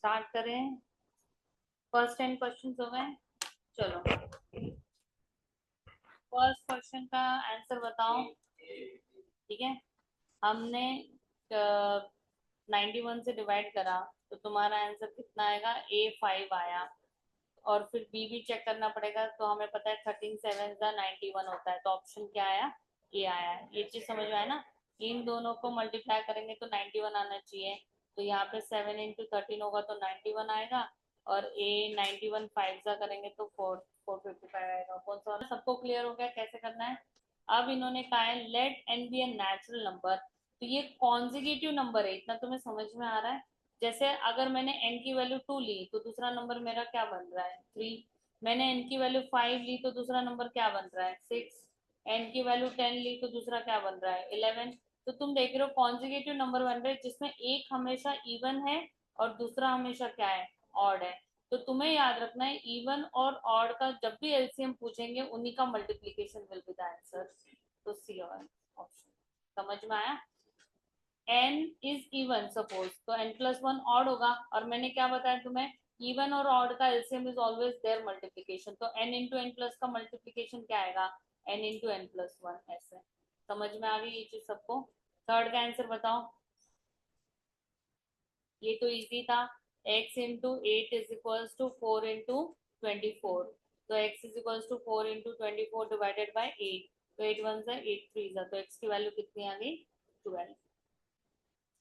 Start करें। First 10 question हो गए। चलो फर्स्ट क्वेश्चन का आंसर बताओ। ठीक है, हमने 91 से डिवाइड करा तो तुम्हारा आंसर कितना आएगा? A5 आया। और फिर बी भी चेक करना पड़ेगा, तो हमें पता है 13 7 91 होता है, तो ऑप्शन क्या आया? ए आया है। ये चीज समझ में आया ना? इन दोनों को मल्टीप्लाई करेंगे तो 91 आना चाहिए। तो यहाँ पे 7 इंटू 13 होगा तो 91 आएगा। और ए 91 5 सा करेंगे तो 455 आएगा। कौन सा वाला? सबको क्लियर हो गया कैसे करना है? अब इन्होंने कहा है let n be a natural number. तो ये कॉन्जिक्यूटिव नंबर है, इतना तुम्हें समझ में आ रहा है? जैसे अगर मैंने n की वैल्यू 2 ली तो दूसरा नंबर मेरा क्या बन रहा है? 3। मैंने n की वैल्यू 5 ली तो दूसरा नंबर क्या बन रहा है? 6। n की वैल्यू 10 ली तो दूसरा क्या बन रहा है? 11। तो तुम देख रहे हो कॉन्जिक्यूटिव नंबर बन रहे हैं जिसमें एक हमेशा इवन है और दूसरा हमेशा क्या है? ऑड है। तो तुम्हें याद रखना है इवन और ऑड का जब भी एलसीएम पूछेंगे उन्हीं का multiplication will be the answer. तो सी ऑप्शन। समझ में आया? n इज इवन सपोज तो n प्लस वन ऑड होगा। और मैंने क्या बताया तुम्हें? इवन और ऑड का LCM is always their multiplication. तो n इंटू एन प्लस का मल्टीप्लीकेशन क्या आएगा? n into n plus one. ऐसे समझ में आ गई ये चीज सबको? थर्ड का आंसर बताओ। ये तो इजी था। x into eight is equals to 4 into 24। तो x is equals to 4 into 24 divided by 8। तो 8 वन सा 8 थ्री सा, तो x की वैल्यू कितनी आ गई? 12।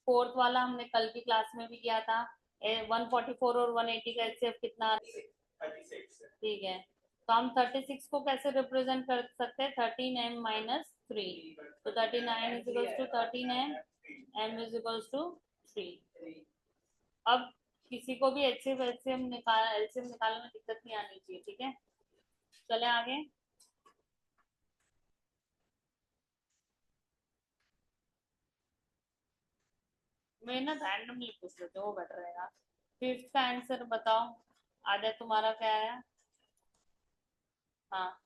फोर्थ वाला हमने कल की क्लास में भी किया था। 144 और 180 का एचसीएफ कितना? 36। ठीक है, तो हम 36 को कैसे रिप्रेजेंट कर सकते हैं? 13m-3। तो 39 is equals to 13m, m is equals to 3। अब किसी को भी एचसीएफ एलसीएम निकालने में दिक्कत नहीं आनी चाहिए। ठीक है, चले आगे। मैं ना रैंडमली पूछ लेते हो, वो बेटर रहेगा। फिफ्थ का आंसर बताओ। आधा तुम्हारा क्या आया? हाँ,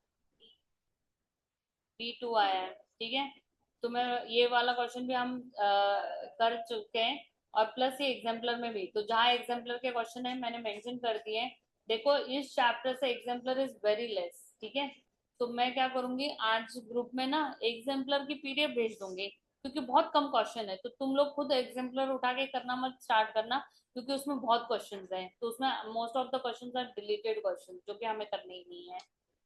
B2 आया है। ठीक है, तो मैं ये वाला क्वेश्चन भी हम कर चुके हैं। और प्लस ये एग्जाम्पलर में भी, तो जहाँ एग्जाम्पलर के क्वेश्चन है मैंने मेंशन कर दिए हैं। देखो इस चैप्टर से एग्जाम्पलर इज वेरी लेस। ठीक है, तो मैं क्या करूंगी आज ग्रुप में ना एग्जाम्पलर की पीडीएफ भेज दूंगी, क्योंकि बहुत कम क्वेश्चन है। तो तुम लोग खुद एग्जाम्पलर उठा के करना मत स्टार्ट करना, क्योंकि उसमें बहुत क्वेश्चन हैं। तो उसमें most of the question are deleted question जो कि हमें करने ही नहीं है।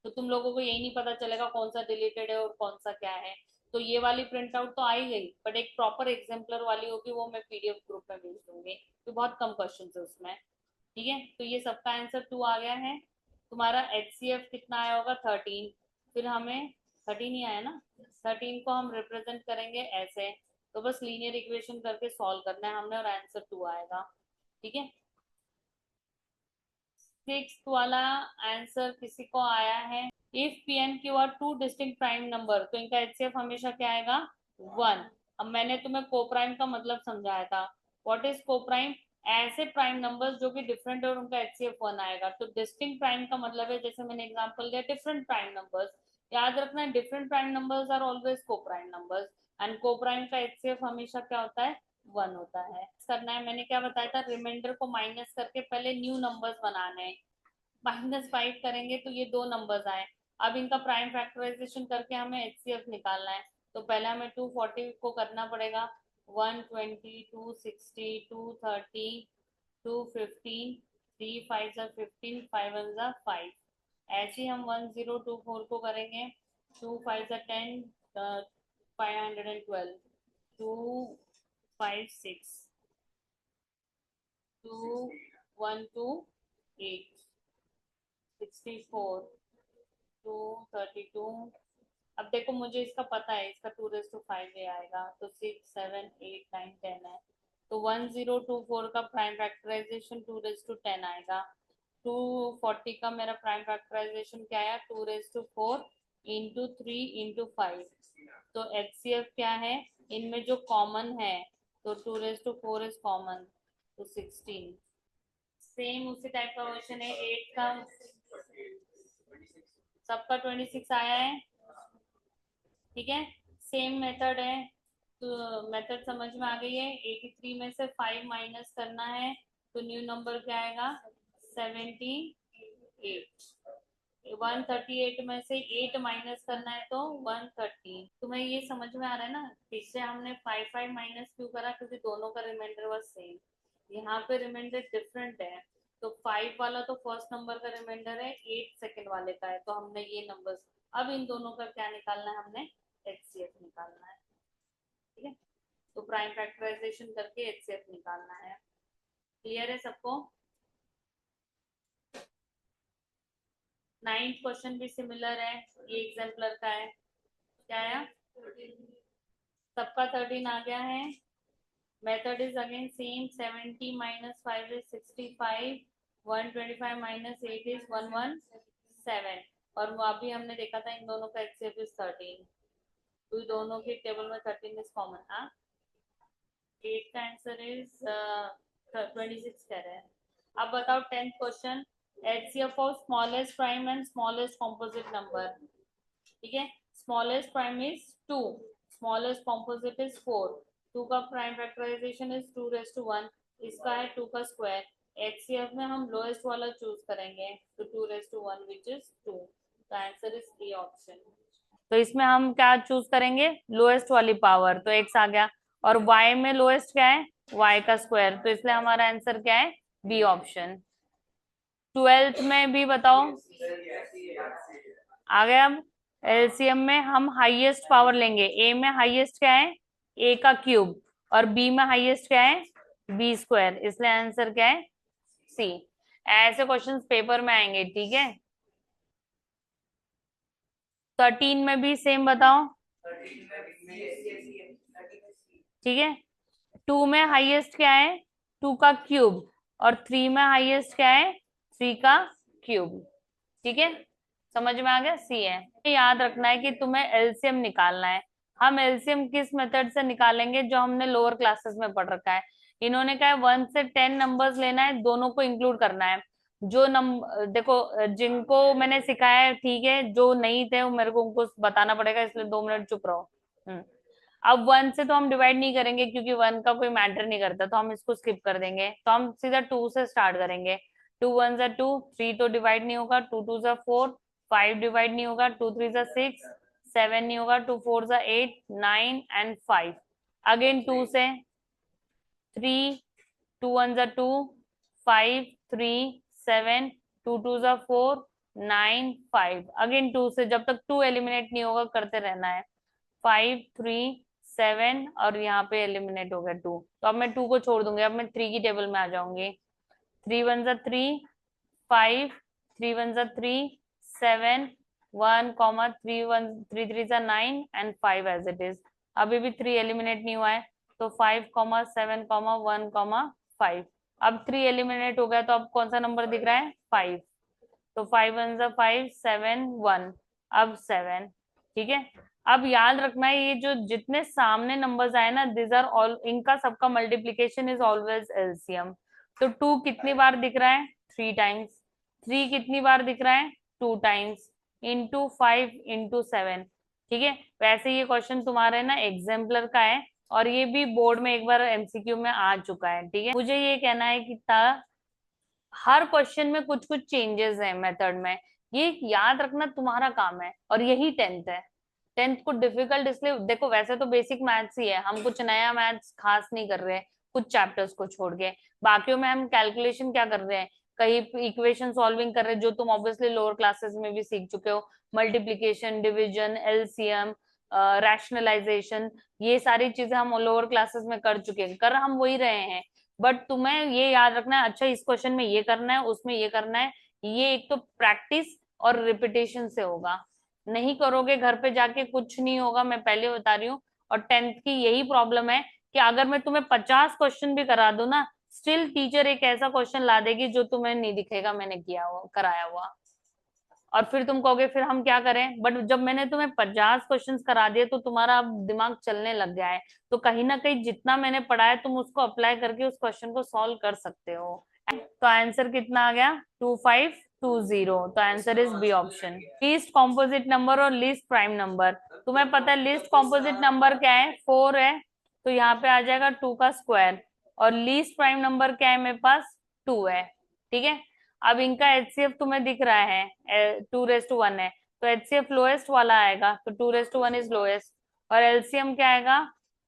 तो तुम लोगों को यही नहीं पता चलेगा कौन सा डिलीटेड है और कौन सा क्या है। तो ये वाली प्रिंट आउट तो आई गई, बट एक प्रॉपर एग्जाम्पलर वाली होगी वो मैं पीडीएफ ग्रुप में भेज दूंगी, तो बहुत कम क्वेश्चन है उसमें। ठीक है, तो ये सबका आंसर 2 आ गया है। तुम्हारा एचसीएफ कितना आया होगा? 13। फिर हमें 13 ही आया ना? 13 को हम रिप्रेजेंट करेंगे ऐसे। तो बस लीनियर इक्वेशन करके सॉल्व करना है हमने और आंसर 2 आएगा। ठीक है, सिक्स वाला आंसर किसी को आया है? If P and Q R two distinct prime number तो इनका एचसीएफ हमेशा क्या आएगा? 1। अब मैंने तुम्हें कोप्राइम का मतलब समझाया था। What is coprime? ऐसे प्राइम नंबर्स जो कि डिफरेंट है और उनका एचसीएफ 1 आएगा। तो डिस्टिंक्ट प्राइम का मतलब है, जैसे मैंने एग्जांपल दिया, डिफरेंट प्राइम नंबर्स। याद रखना है different prime numbers are always coprime numbers. And coprime का एचसीएफ हमेशा क्या होता है? 1 होता है। करना है, मैंने क्या बताया था, रिमाइंडर को माइनस करके पहले न्यू नंबर्स बनाने हैं। -5 करेंगे तो ये दो नंबर्स आए। अब इनका प्राइम फैक्टराइजेशन करके हमें एचसीएफ निकालना है। तो पहले हमें 240 को करना पड़ेगा। 120, 260, 230, 215, 3 5 15, 5 1 5। ऐसे ही हम 1024 को करेंगे। 2 5 10, 512, 256, 2128, 64, 232। अब देखो मुझे इसका पता है, इसका 2 5 ये आएगा, तो 6 7 8 9 10 है। तो 1024 का प्राइम फैक्टराइजेशन 2 10 आएगा। 240 का मेरा प्राइम फैक्टराइजेशन क्या आया? 2 4 इंटू 3 इंटू 5। तो एचसीएफ क्या है इनमें जो कॉमन है? तो 2 4 इज कॉमन, तो 16। सेम उसी टाइप का क्वेश्चन है 8 का। सबका 26 आया है। ठीक है, सेम मेथड है। तो मेथड समझ में आ गई है। 83 में से 5 माइनस करना है तो न्यू नंबर क्या आएगा 78। 138 में से 8 माइनस करना है तो 130। तुम्हें ये समझ में आ रहा है ना, पिछले हमने 5 माइनस क्यों करा, क्योंकि दोनों का रिमाइंडर वाज सेम। यहाँ पे रिमाइंडर डिफरेंट है, तो 5 वाला तो फर्स्ट नंबर का रिमाइंडर है, 8 सेकंड वाले का है, तो हमने ये नंबर्स, अब इन दोनों का क्या निकालना है, हमने एचसीएफ निकालना है। ठीक है, तो प्राइम फैक्टराइजेशन करके एचसीएफ निकालना है। क्लियर है सबको? 9th क्वेश्चन भी सिमिलर है, ये एग्जाम्पलर का है। क्या आया? सबका 13 आ गया है। Method is again same, 70 minus 5 is 65, 125 minus 8 is 117। और वो अभी हमने देखा था इन दोनों का एचसीएफ इज 13, तो दोनों के टेबल में 13 इज कॉमन। हाँ, 8 का आंसर इज 26 कह रहे हैं। अब बताओ 10th question, HCF of smallest prime and smallest composite number. ठीक है, smallest prime is 2, smallest composite is 4, 2 का prime factorisation is 2 raised to 1, इसका है 2 का स्क्वायर। एचसीएफ में हम लोएस्ट वाला चूज करेंगे, तो 2 raised to 1 विच इज 2। तो आंसर इज ए ऑप्शन। तो इसमें हम क्या चूज करेंगे, लोएस्ट वाली पावर, तो x आ गया। और y में लोएस्ट क्या है, y का स्क्वायर, तो इसलिए हमारा आंसर क्या है, बी ऑप्शन। 12th में भी बताओ, आ गया। अब एलसीएम में हम हाईएस्ट पावर लेंगे, a में हाईएस्ट क्या है, a का क्यूब, और b में हाईएस्ट क्या है, b स्क्वायर, इसलिए आंसर क्या है, सी। ऐसे क्वेश्चंस पेपर में आएंगे। ठीक है, 13 में भी सेम बताओ। ठीक है, 2 में हाईएस्ट क्या है, 2 का क्यूब, और 3 में हाईएस्ट क्या है, 3 का क्यूब। ठीक है, समझ में आ गया, सी है। याद रखना है कि तुम्हें एलसीएम निकालना है। हम एलसीएम किस मेथड से निकालेंगे, जो हमने लोअर क्लासेस में पढ़ रखा है। इन्होंने कहा है 1 से 10 नंबर्स लेना है, दोनों को इंक्लूड करना है। जो नंबर देखो, जिनको मैंने सिखाया है, ठीक है, जो नहीं थे वो मेरे को उनको बताना पड़ेगा, इसलिए 2 मिनट चुप रहो। अब 1 से तो हम डिवाइड नहीं करेंगे, क्योंकि 1 का कोई मैटर नहीं करता, तो हम इसको स्किप कर देंगे। तो हम सीधा 2 से स्टार्ट करेंगे। 2 1 जा 2, 3 तो डिवाइड नहीं होगा, 2 2 जा 4, 5 डिवाइड नहीं होगा, 2 3 जा 6, 7 नहीं होगा, 2 4 जा 8, 9 एंड 5। अगेन 2 से 3, 2 1 जा 2, 5 3 7, 2 2 जा 4, 9 5। अगेन 2 से, जब तक 2 एलिमिनेट नहीं होगा करते रहना है। 5 3 7, और यहाँ पे एलिमिनेट हो गया 2, तो अब मैं 2 को छोड़ दूंगी, अब मैं 3 की टेबल में आ जाऊंगी। 3 1 जा 3, 5 3 1 जा 3, 7 1 3 1 3 3 जा 9 एंड 5 एज इट इज। अभी भी 3 एलिमिनेट नहीं हुआ है, तो 5 7 1 5। अब 3 एलिमिनेट हो गया, तो अब कौन सा नंबर दिख रहा है, 5, तो 5 1 जा 5, 7 1, अब 7। ठीक है, अब याद रखना है, ये जो जितने सामने नंबर्स आए ना, दिस आर ऑल, इनका सबका मल्टीप्लीकेशन इज ऑलवेज एलसीएम। तो 2 कितनी बार दिख रहा है, 3 टाइम्स। 3 कितनी बार दिख रहा है, 2 टाइम्स, इंटू 5 इंटू 7। ठीक है, वैसे ये क्वेश्चन तुम्हारे ना एग्जाम्पलर का है, और ये भी बोर्ड में एक बार एमसीक्यू में आ चुका है। ठीक है, मुझे ये कहना है कि हर क्वेश्चन में कुछ कुछ चेंजेस है मेथड में, ये याद रखना तुम्हारा काम है, और यही 10th है। 10th को डिफिकल्ट इसलिए, देखो वैसे तो बेसिक मैथ्स ही है, हम कुछ नया मैथ्स खास नहीं कर रहे हैं, कुछ चैप्टर्स को छोड़ के। बाकियों में हम कैलकुलेशन क्या कर रहे हैं, कहीं इक्वेशन सॉल्विंग कर रहे हैं, जो तुम ऑब्वियसली लोअर क्लासेस में भी सीख चुके हो, मल्टीप्लीकेशन, डिविजन, एलसीएम, रैशनलाइजेशन, ये सारी चीजें हम लोअर क्लासेस में कर चुके हैं, कर हम वही रहे हैं। बट तुम्हें ये याद रखना है, अच्छा इस क्वेश्चन में ये करना है, उसमें ये करना है, ये एक तो प्रैक्टिस और रिपीटेशन से होगा। नहीं करोगे घर पे जाके कुछ नहीं होगा, मैं पहले बता रही हूँ। और 10th की यही प्रॉब्लम है कि अगर मैं तुम्हें 50 क्वेश्चन भी करा दूं ना, स्टिल टीचर एक ऐसा क्वेश्चन ला देगी जो तुम्हें नहीं दिखेगा मैंने किया हुआ, कराया हुआ, और फिर तुम कहोगे फिर हम क्या करें। बट जब मैंने तुम्हें 50 क्वेश्चंस करा दिए, तो तुम्हारा अब दिमाग चलने लग गया है, तो कहीं ना कहीं जितना मैंने पढ़ाया तुम उसको अप्लाई करके उस क्वेश्चन को सॉल्व कर सकते हो। तो आंसर कितना आ गया, 2520। तो answer is B option. Least composite number और लीस्ट प्राइम नंबर, तुम्हें पता है लीस्ट कॉम्पोजिट नंबर क्या है, 4 है, तो यहाँ पे आ जाएगा 2 का स्क्वायर। और लीस्ट प्राइम नंबर क्या है मेरे पास, 2 है, ठीक है। अब इनका एचसीएफ तुम्हें दिख रहा है 2:1 है, तो एचसीएफ लोएस्ट वाला आएगा, तो 2:1 इज लोएस्ट। और एलसीएम क्या आएगा,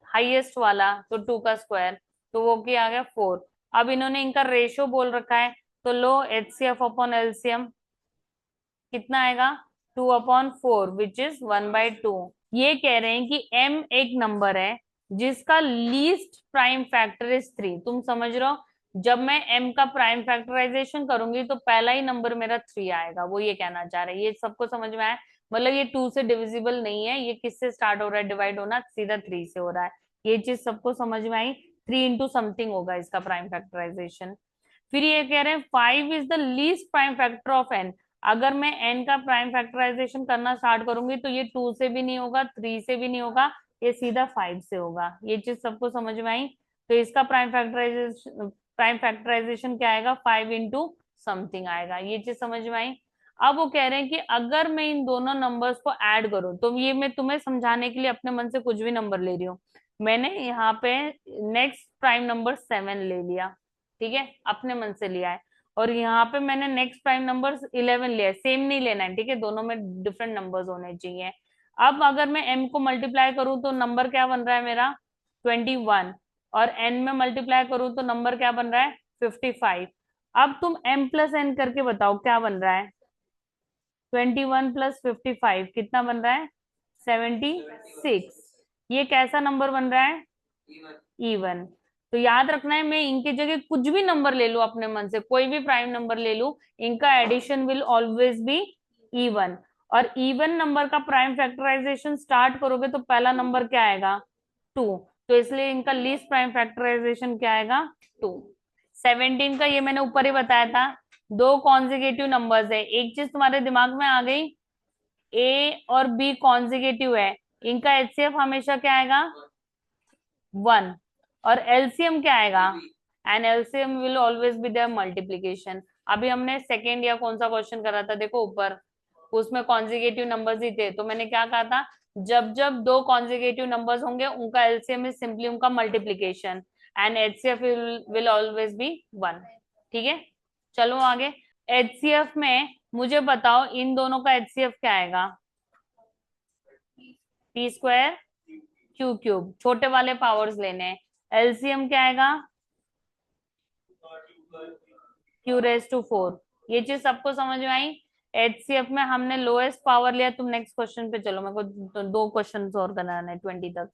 हाईएस्ट वाला, तो 2 का स्क्वायर, तो वो क्या आ गया 4। अब इन्होंने इनका रेशियो बोल रखा है, तो लो एचसीएफ अपॉन एलसीएम कितना आएगा 2/4 विच इज 1/2। ये कह रहे हैं कि m एक नंबर है जिसका लीस्ट प्राइम फैक्टर इज 3। तुम समझ रहे हो, जब मैं m का प्राइम फैक्टराइजेशन करूंगी तो पहला ही नंबर मेरा 3 आएगा, वो ये कहना चाह रहे हैं। ये सबको समझ में आया, मतलब ये 2 से डिविजिबल नहीं है, ये किससे स्टार्ट हो रहा है डिवाइड होना, सीधा 3 से हो रहा है। ये चीज सबको समझ में आई, 3 इंटू समथिंग होगा इसका प्राइम फैक्टराइजेशन। फिर ये कह रहे हैं 5 is the least prime factor of n। अगर मैं n का प्राइम फैक्टराइजेशन करना स्टार्ट करूंगी तो ये 2 से भी नहीं होगा, 3 से भी नहीं होगा, ये सीधा 5 से होगा। ये चीज सबको समझ में आई, तो इसका प्राइम फैक्टराइजेशन क्या आएगा 5 इंटू समथिंग आएगा। ये चीज समझ में आई। अब वो कह रहे हैं कि अगर मैं इन दोनों नंबर्स को ऐड करूं, तो ये मैं तुम्हें समझाने के लिए अपने मन से कुछ भी नंबर ले रही हूँ। मैंने यहाँ पे नेक्स्ट प्राइम नंबर 7 ले लिया, ठीक है, अपने मन से लिया है। और यहाँ पे मैंने नेक्स्ट प्राइम नंबर 11 लिया है, सेम नहीं लेना है, ठीक है, दोनों में डिफरेंट नंबर्स होने चाहिए। अब अगर मैं m को मल्टीप्लाई करूँ तो नंबर क्या बन रहा है मेरा 21, और n में मल्टीप्लाई करूँ तो नंबर क्या बन रहा है 55। अब तुम m प्लस n करके बताओ क्या बन रहा है, 21 प्लस 55 कितना बन रहा है 76। ये कैसा नंबर बन रहा है इवन। तो याद रखना है, मैं इनकी जगह कुछ भी नंबर ले लूं अपने मन से, कोई भी प्राइम नंबर ले लूं, इनका addition will always be even. और इवन नंबर का प्राइम फैक्टराइजेशन स्टार्ट करोगे तो पहला नंबर क्या आएगा 2, तो इसलिए इनका लीस्ट प्राइम फैक्टराइजेशन क्या आएगा 2। 17 का ये मैंने ऊपर ही बताया था, दो कॉन्जिगेटिव नंबर्स है, एक चीज तुम्हारे दिमाग में आ गई, ए और बी कॉन्जिगेटिव है, इनका एचसीएफ हमेशा क्या आएगा 1, और एलसीएम क्या आएगा, and LCM will always be their multiplication. अभी हमने सेकेंड या कौन सा क्वेश्चन करा था देखो ऊपर, उसमें कॉन्जिगेटिव नंबर्स ही थे, तो मैंने क्या कहा था, जब जब दो कॉन्जिगेटिव नंबर्स होंगे उनका एलसीएम इज सिंपली उनका multiplication, and HCF will always B 1, ठीक है। चलो आगे, एचसीएफ में मुझे बताओ इन दोनों का एचसीएफ क्या आएगा, पी स्क्वायर क्यू क्यूब, छोटे वाले पावर्स लेने हैं। एलसीएम क्या आएगा q⁴। ये चीज सबको समझ में आई। एचसीएफ में हमने लोएस्ट पावर लिया, तुम नेक्स्ट क्वेश्चन पे चलो, मेरे को दो क्वेश्चन और कराना है 20 तक,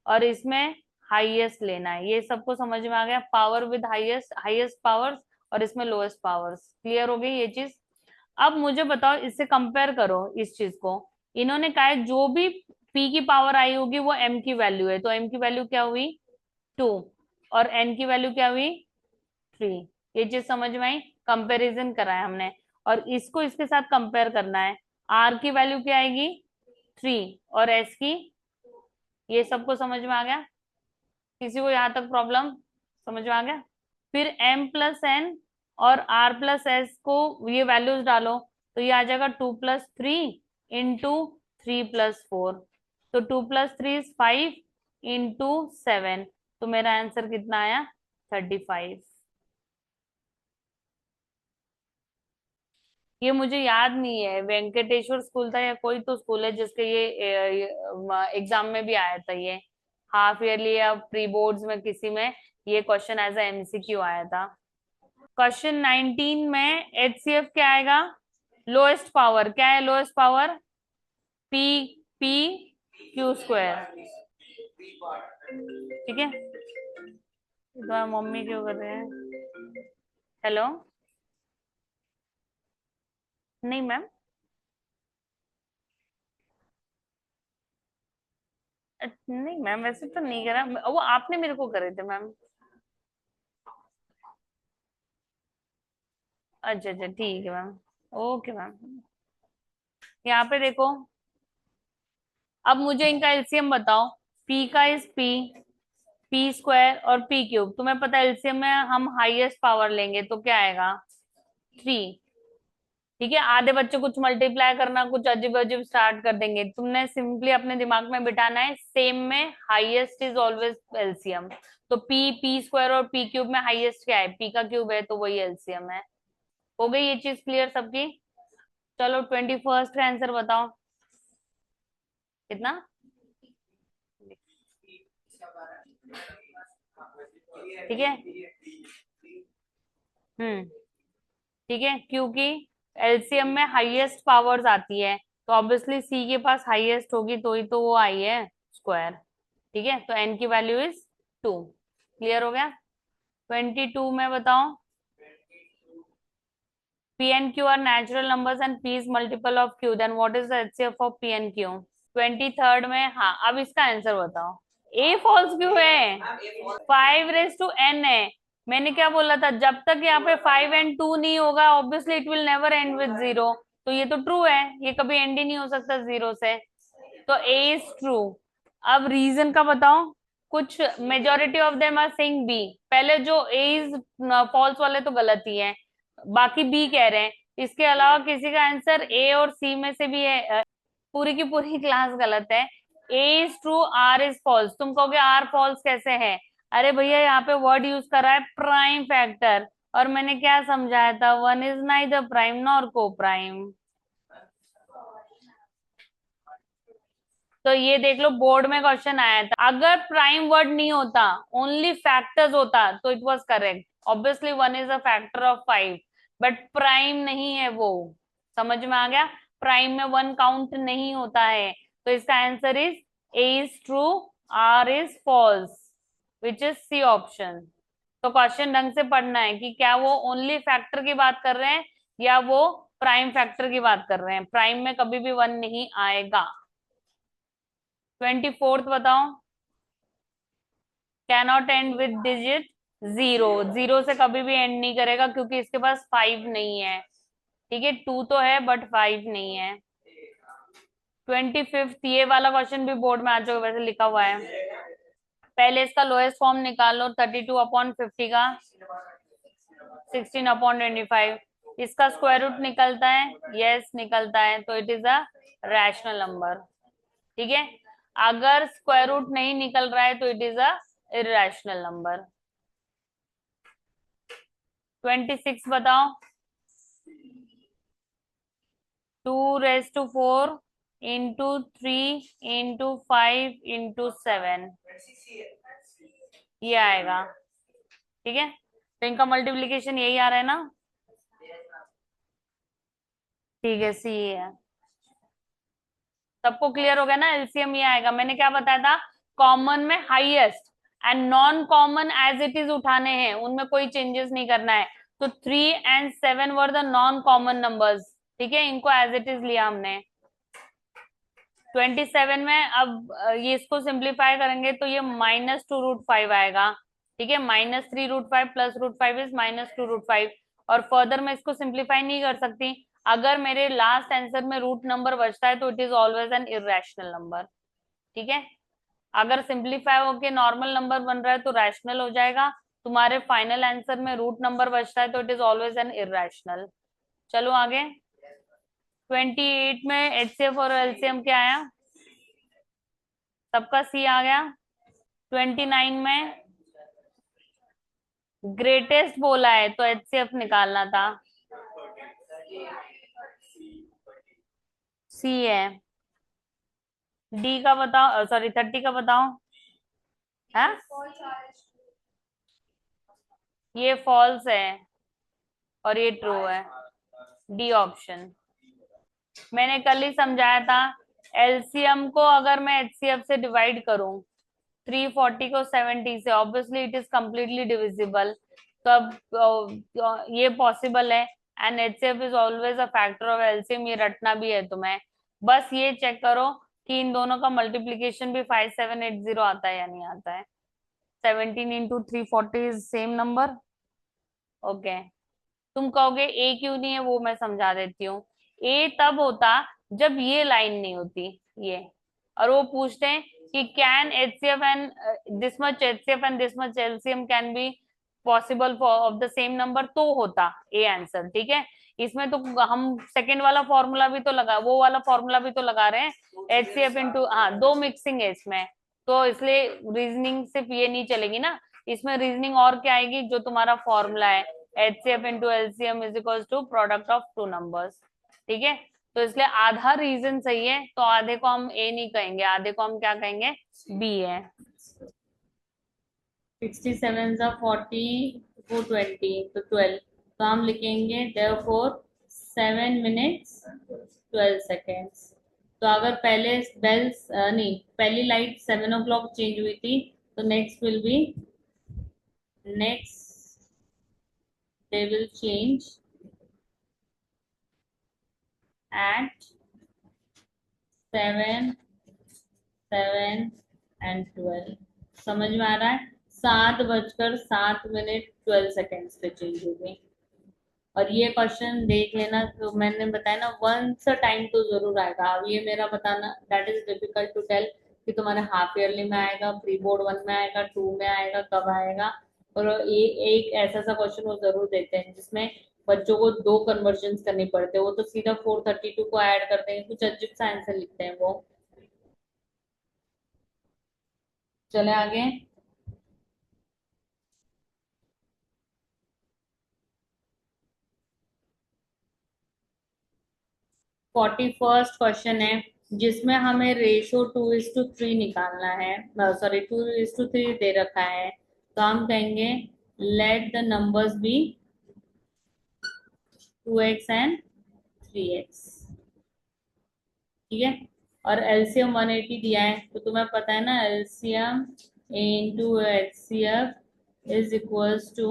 और इसमें हाईएस्ट लेना है। ये सबको समझ में आ गया, power with highest, highest powers, और इसमें लोएस्ट पावर्स, क्लियर हो गई ये चीज। अब मुझे बताओ, इससे कंपेयर करो इस चीज को, इन्होंने कहा है जो भी p की पावर आई होगी वो m की वैल्यू है, तो m की वैल्यू क्या हुई 2, और n की वैल्यू क्या हुई 3। ये चीज समझ में आई, कंपैरिजन करा है हमने, और इसको इसके साथ कंपेयर करना है। r की वैल्यू क्या आएगी 3, और s की, ये सबको समझ में आ गया, किसी को यहाँ तक प्रॉब्लम समझ में आ गया। फिर m प्लस n और r प्लस s को ये वैल्यूज डालो, तो ये आ जाएगा 2 + 3 इंटू 3 + 4, तो 2 + 3 इज 5 इंटू 7, तो मेरा आंसर कितना आया 35। ये मुझे याद नहीं है, वेंकटेश्वर स्कूल था या कोई तो स्कूल है जिसके ये एग्जाम में भी आया था, ये हाफ ईयरली या प्री बोर्ड्स में किसी में ये क्वेश्चन एज ए एमसीक्यू आया था। क्वेश्चन 19 में एचसीएफ क्या आएगा, लोएस्ट पावर क्या है, lowest power P P q², ठीक है। तो मम्मी क्यों कर रहे हैं, हेलो, नहीं मैम, नहीं मैम वैसे तो नहीं करा, वो आपने मेरे को करे थे मैम। अच्छा अच्छा ठीक है मैम, ओके मैम। यहाँ पे देखो, अब मुझे इनका एलसीएम बताओ, p का इज p² और p³, तुम्हें पता है एलसीएम में हम हाईएस्ट पावर लेंगे तो क्या आएगा 3, ठीक है। आधे बच्चे कुछ मल्टीप्लाई करना कुछ अजीब अजीब स्टार्ट कर देंगे, तुमने सिंपली अपने दिमाग में बिठाना है सेम में हाईएस्ट इज ऑलवेज एलसीएम, तो पी स्क्वायर और पी क्यूब में हाईएस्ट क्या है, पी का क्यूब है, तो वही एलसीएम है। हो गई ये चीज क्लियर सबकी? चलो 21st का आंसर बताओ कितना। ठीक है। ठीक है, क्योंकि एलसीएम में हाईएस्ट पावर्स आती है, तो ऑब्वियसली सी के पास हाईएस्ट होगी, तो ही तो वो आई है स्क्वायर। ठीक है, तो एन की वैल्यू इज 2। क्लियर हो गया? 22 में बताओ, P and Q are natural numbers and P is multiple of Q. Then what is the HCF of P and Q? 23rd में, हाँ अब इसका आंसर बताओ। A फॉल्स क्यों है? 5⁻n है। मैंने क्या बोला था, जब तक यहाँ पे 5 and 2 नहीं होगा obviously it will never and with 0। तो ये तो ट्रू है, ये कभी एंड ही नहीं हो सकता 0 से, तो A इज ट्रू। अब रीजन का बताओ। कुछ majority of them are saying B. पहले जो A इज फॉल्स वाले तो गलत ही है, बाकी बी कह रहे हैं। इसके अलावा किसी का आंसर ए और सी में से भी है, पूरी की पूरी क्लास गलत है। A is true, R is false. तुम कहोगे आर फॉल्स कैसे है? अरे भैया यहाँ पे वर्ड यूज करा है प्राइम फैक्टर, और मैंने क्या समझाया था, one is neither prime nor को प्राइम। तो ये देख लो बोर्ड में क्वेश्चन आया था, अगर प्राइम वर्ड नहीं होता ओनली फैक्टर्स होता तो it was correct. Obviously one is a factor of 5, but prime नहीं है वो। समझ में आ गया? प्राइम में वन काउंट नहीं होता है, तो इसका answer is A is true, R is false, which is C option. तो क्वेश्चन ढंग से पढ़ना है कि क्या वो ओनली फैक्टर की बात कर रहे हैं या वो प्राइम फैक्टर की बात कर रहे हैं। प्राइम में कभी भी वन नहीं आएगा। 24th बताओ। Cannot and with digit 0। 0 से कभी भी एंड नहीं करेगा क्योंकि इसके पास 5 नहीं है। ठीक है, 2 तो है बट 5 नहीं है। 25th, ये वाला क्वेश्चन भी बोर्ड में आ चुका, वैसे लिखा हुआ है। पहले इसका लोएस्ट फॉर्म निकाल लो, 32/50 का 16/25। इसका स्क्वायर रूट निकलता है, यस निकलता है, तो it is a rational number. ठीक है, अगर स्क्वायर रूट नहीं निकल रहा है तो it is a irrational number. 26 बताओ। 2⁻4 इंटू 3 इंटू 5 इंटू 7, ये आएगा। ठीक है, तो इनका मल्टीप्लीकेशन यही आ रहा है ना? ठीक है, सी है। सबको क्लियर हो गया ना? एलसीएम ये आएगा। मैंने क्या बताया था, कॉमन में highest and non common as it is उठाने हैं, उनमें कोई चेंजेस नहीं करना है। तो 3 and 7 were the non common numbers. ठीक है, इनको एज इट इज लिया हमने। 27 में अब ये इसको सिंप्लीफाई करेंगे तो ये -2√5 आएगा। ठीक है, -3√5 प्लस √5 इज -2√5। और फर्दर मैं इसको सिंप्लीफाई नहीं कर सकती। अगर मेरे लास्ट आंसर में रूट नंबर बचता है तो it is always an irrational number. ठीक है, अगर सिंप्लीफाई होके नॉर्मल नंबर बन रहा है तो रैशनल हो जाएगा। तुम्हारे फाइनल आंसर में रूट नंबर बचता है तो it is always an irrational. चलो आगे। 28 में एचसीएफ और एलसीएम क्या आया? सबका सी आ गया। 29 में ग्रेटेस्ट बोला है तो एचसीएफ निकालना था, सी है। डी का बताओ, सॉरी 30 का बताओ। है ये फॉल्स है और ये ट्रू है, डी ऑप्शन। मैंने कल ही समझाया था, एलसीएम को अगर मैं एचसीएफ से डिवाइड करूं 340 को 70 से, obviously it is completely divisible. तो अब ये पॉसिबल है and HCF is always a factor of LCM, ये रटना भी है तुम्हें। बस ये चेक करो कि इन दोनों का मल्टीप्लीकेशन भी 5780 आता है या नहीं आता है। 17 into 340 is same number. Okay, तुम कहोगे ए क्यों नहीं है, वो मैं समझा देती हूँ। ए तब होता जब ये लाइन नहीं होती, ये, और वो पूछते हैं कि can HCF and this much HCF and this much LCM can be possible for of the same number, तो होता ए आंसर। ठीक है, इसमें तो हम सेकेंड वाला फॉर्मूला भी तो लगा, वो वाला फॉर्मूला भी तो लगा रहे हैं, एचसीएफ इंटू, हाँ दो मिक्सिंग है इसमें, तो इसलिए रीजनिंग सिर्फ ये नहीं चलेगी ना, इसमें रीजनिंग और क्या आएगी, जो तुम्हारा फॉर्मूला है HCF into LCM is equal to product of two numbers. ठीक है, तो इसलिए आधा रीजन सही है, तो आधे को हम ए नहीं कहेंगे, आधे को हम क्या कहेंगे, बी है। 67 जा 40 को 20 तो 12, तो हम लिखेंगे therefore 7 minutes 12 seconds। तो अगर पहले बेल्स नहीं, पहली लाइट 7 o'clock चेंज हुई थी, तो next will be, next they will change at 7, 7 and 12। समझ में आ रहा है, 7:07 12 पे चेंज हो गई। और ये क्वेश्चन देख लेना, तो मैंने बताया ना वंस टाइम तो जरूर आएगा। अब ये मेरा बताना that is difficult to tell कि तुम्हारे हाफ ईयरली में आएगा, प्री बोर्ड 1 में आएगा, 2 में आएगा, कब आएगा। और एक ऐसा सा क्वेश्चन वो जरूर देते हैं जिसमें बच्चों को 2 कन्वर्जन करनी पड़ते हैं, वो तो सीधा 432 को ऐड करते हैं, कुछ अजीब सा आंसर लिखते हैं वो। चले आगे। 41st क्वेश्चन है जिसमें हमें रेशो 2:3 निकालना है, सॉरी 2:3 दे रखा है। तो हम कहेंगे let the numbers be 2x and 3x। ठीक है, और एलसीएम 180 दिया है, तो तुम्हें पता है ना LCM into HCF is equals to,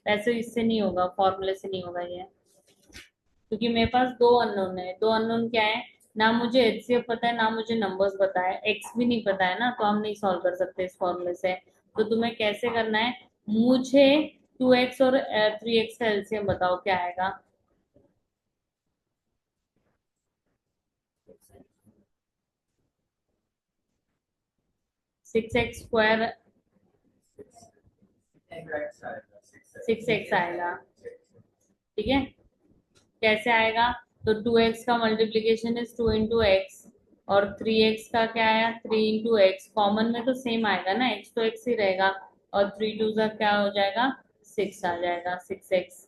ऐसे इससे नहीं होगा, फॉर्मूले से नहीं होगा ये, क्योंकि मेरे पास 2 अननोन है। 2 अननोन क्या है, ना मुझे HCF पता है, ना मुझे नंबर्स पता है, एक्स भी नहीं पता है ना, तो हम नहीं सॉल्व कर सकते इस फॉर्मूले से। तो तुम्हें कैसे करना है, मुझे 2x और 3x का एलसीएम बताओ क्या आएगा। सिक्स एक्स स्क्वायर 6x आएगा। ठीक है, कैसे आएगा, तो 2x का मल्टीप्लीकेशन इज 2 इंटू एक्स, और 3x का क्या आया 3 इंटू एक्स, कॉमन में तो सेम आएगा ना, x तो x ही रहेगा, और 3 2 का क्या हो जाएगा 6 आ जाएगा, 6x।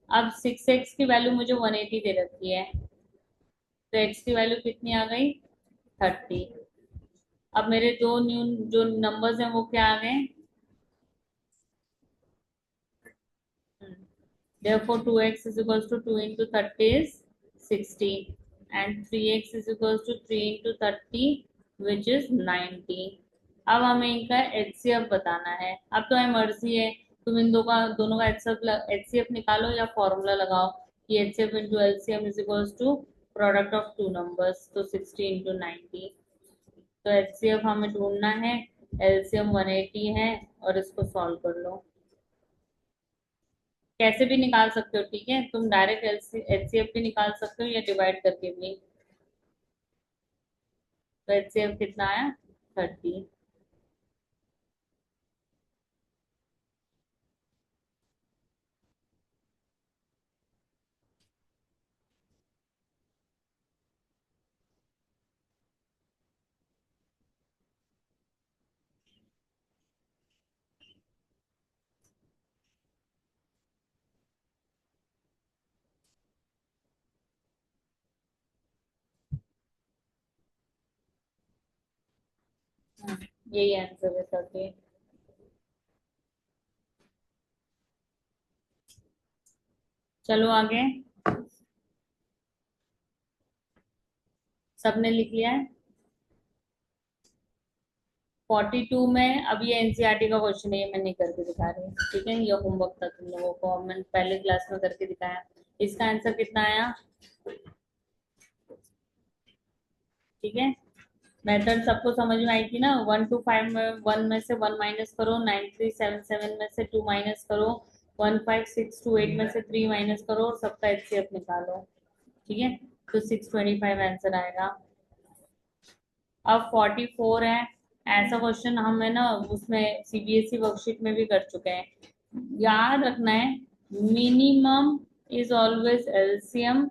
अब 6x की वैल्यू मुझे 180 दे रखी है, तो x की वैल्यू कितनी आ गई 30। अब मेरे दो न्यू जो नंबर्स हैं वो क्या आ गए, therefore 2x is equals to 2 into 30 is 60 and 3x is equals to 3 into 30 which is 90। अब हमें इनका HCF बताना है। अब तो है मर्जी है, तुम इन दोनों का HCF निकालो या फॉर्मूला लगाओ कि HCF into LCM is equals to product of two numbers, तो 60 into 90। तो HCF हमें ढूंढना है, LCM 180 है, और इसको सॉल्व कर लो। कैसे भी निकाल सकते हो, ठीक है, तुम डायरेक्ट HCF भी निकाल सकते हो या डिवाइड करके भी। तो HCF कितना आया 30। यही आंसर है 30। चलो आगे, सबने लिख लिया है। 42 में अब ये एनसीईआरटी का क्वेश्चन है, ये मैं नहीं करके दिखा रही, ठीक है, ये होमवर्क था तुम लोगों को, मैंने पहले क्लास में करके दिखाया। इसका आंसर कितना आया, ठीक है, मेथड सबको समझ में आई थी ना। 1 to 5 में 1 में से 1 माइनस करो, 9 3 7 7 में से 2 माइनस करो, 1 5 6 2 8 में से 3 माइनस करो, और सबका HCF निकालो। ठीक है, तो 625 आंसर आएगा। अब 44 है, ऐसा क्वेश्चन हमें ना उसमें सीबीएसई वर्कशीट में भी कर चुके हैं। याद रखना है, minimum is always LCM,